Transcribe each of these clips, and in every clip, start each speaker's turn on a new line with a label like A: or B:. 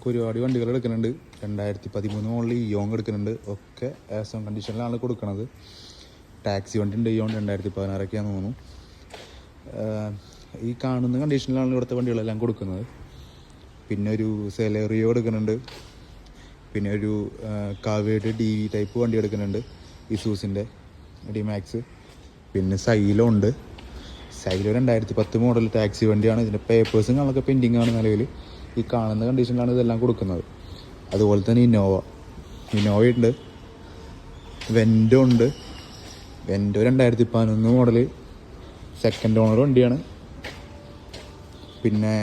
A: നമുക്ക് ഒരുപാട് വണ്ടികൾ എടുക്കുന്നുണ്ട്. 2013 മോഡൽ ഇയോങ് എടുക്കുന്നുണ്ട്. ഒക്കെ ആസ് ഓൺ കണ്ടീഷനിലാണ് കൊടുക്കുന്നത്. ടാക്സി വണ്ടി ഉണ്ട് ഇയോൺ 2016 തോന്നുന്നു. ഈ കാണുന്ന കണ്ടീഷനിലാണ് ഇവിടുത്തെ വണ്ടികളെല്ലാം കൊടുക്കുന്നത്. പിന്നെ ഒരു സെലേറിയോ എടുക്കുന്നുണ്ട്. പിന്നെ ഒരു കാവേഡ് DV ടൈപ്പ് വണ്ടി എടുക്കുന്നുണ്ട്, ഇസൂസിൻ്റെ ഡിമാക്സ്. പിന്നെ സൈലോ ഉണ്ട്. സൈലോ 2010 മോഡൽ ടാക്സി വണ്ടിയാണ്. ഇതിൻ്റെ പേപ്പേഴ്സും കാണൊക്കെ പെൻഡിങ് ആണ് നിലവിൽ. ഈ കാണുന്ന കണ്ടീഷനിലാണ് ഇതെല്ലാം കൊടുക്കുന്നത്. അതുപോലെ തന്നെ ഇന്നോവ ഉണ്ട്. വെൻഡോ ഉണ്ട്. വെൻഡോ 2011 മോഡൽ സെക്കൻഡ് ഓണർ വണ്ടിയാണ്. പിന്നെ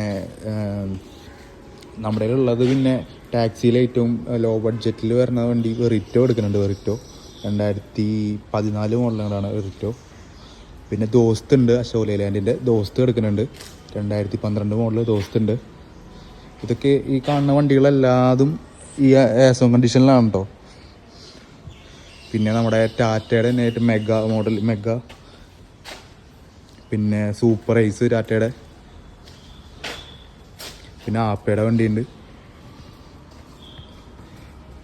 A: നമ്മുടെ ഉള്ളത് പിന്നെ ടാക്സിയിൽ ഏറ്റവും ലോ ബഡ്ജറ്റിൽ വരുന്ന വണ്ടി വെറിറ്റോ എടുക്കുന്നുണ്ട്. വെറിറ്റോ 2014 മോഡലാണ് വെറിറ്റോ. പിന്നെ ദോസ്ത് ഉണ്ട്, അശോക് ലേലാൻഡിൻ്റെ ദോസ്ത് എടുക്കുന്നുണ്ട്. 2012 മോഡൽ ദോസ്ത് ഉണ്ട്. ഇതൊക്കെ ഈ കാണുന്ന വണ്ടികളെല്ലാതും ഈ ആസ് ഓൺ കണ്ടീഷനിലാണ് കേട്ടോ. പിന്നെ നമ്മുടെ ടാറ്റയുടെ തന്നെ മെഗ, പിന്നെ സൂപ്പർ ഐസ് ടാറ്റയുടെ, പിന്നെ ആപ്പയുടെ വണ്ടിയുണ്ട്.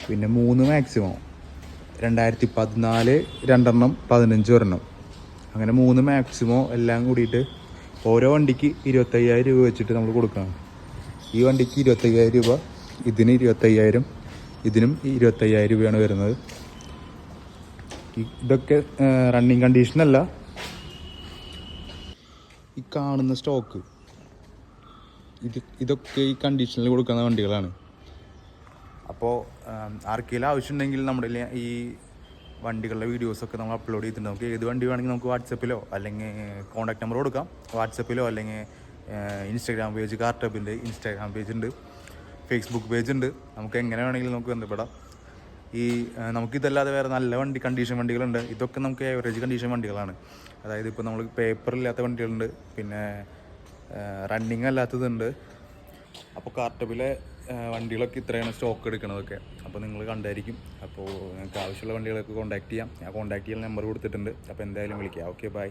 A: പിന്നെ 3 മാക്സിമം 2014 രണ്ടെണ്ണം, 15 ഒരെണ്ണം, അങ്ങനെ 3 മാക്സിമം എല്ലാം കൂടിയിട്ട് ഓരോ വണ്ടിക്ക് 25,000 രൂപ വെച്ചിട്ട് നമ്മൾ കൊടുക്കണം. ഈ വണ്ടിക്ക് 25,000 രൂപ, ഇതിന് 25,000, ഇതിനും 25,000 രൂപയാണ് വരുന്നത്. ഇതൊക്കെ റണ്ണിങ് കണ്ടീഷനല്ല. ഈ കാണുന്ന സ്റ്റോക്ക് ഇതൊക്കെ ഈ കണ്ടീഷനിൽ കൊടുക്കുന്ന വണ്ടികളാണ്. അപ്പോൾ ആർക്കെങ്കിലും ആവശ്യമുണ്ടെങ്കിൽ നമ്മുടെ ഈ വണ്ടികളുടെ വീഡിയോസൊക്കെ നമ്മൾ അപ്ലോഡ് ചെയ്തിട്ടുണ്ട്. നമുക്ക് ഏത് വണ്ടി വേണമെങ്കിൽ നമുക്ക് വാട്സപ്പിലോ അല്ലെങ്കിൽ കോൺടാക്ട് നമ്പർ കൊടുക്കാം. വാട്സപ്പിലോ അല്ലെങ്കിൽ ഇൻസ്റ്റാഗ്രാം പേജ്, കാർട്ടബിൻ്റെ ഇൻസ്റ്റാഗ്രാം പേജ് ഉണ്ട്, ഫേസ്ബുക്ക് പേജ് ഉണ്ട്. നമുക്ക് എങ്ങനെ വേണമെങ്കിലും നമുക്ക് ബന്ധപ്പെടാം. നമുക്കിതല്ലാതെ വേറെ നല്ല കണ്ടീഷൻ വണ്ടികളുണ്ട്. ഇതൊക്കെ നമുക്ക് ഏവറേജ് കണ്ടീഷൻ വണ്ടികളാണ്. അതായത് ഇപ്പോൾ നമ്മൾ പേപ്പറില്ലാത്ത വണ്ടികളുണ്ട്, പിന്നെ റണ്ണിങ് അല്ലാത്തതുണ്ട്. അപ്പോൾ കാർട്ടബിലെ വണ്ടികളൊക്കെ ഇത്രയാണ് സ്റ്റോക്ക് എടുക്കണതൊക്കെ. അപ്പോൾ നിങ്ങൾ കണ്ടായിരിക്കും. അപ്പോൾ നിങ്ങൾക്ക് ആവശ്യമുള്ള വണ്ടികളൊക്കെ കോൺടാക്ട് ചെയ്യാം. ഞാൻ കോൺടാക്ട് ചെയ്യാൻ നമ്പർ കൊടുത്തിട്ടുണ്ട്. അപ്പോൾ എന്തായാലും വിളിക്കാം. Okay, by.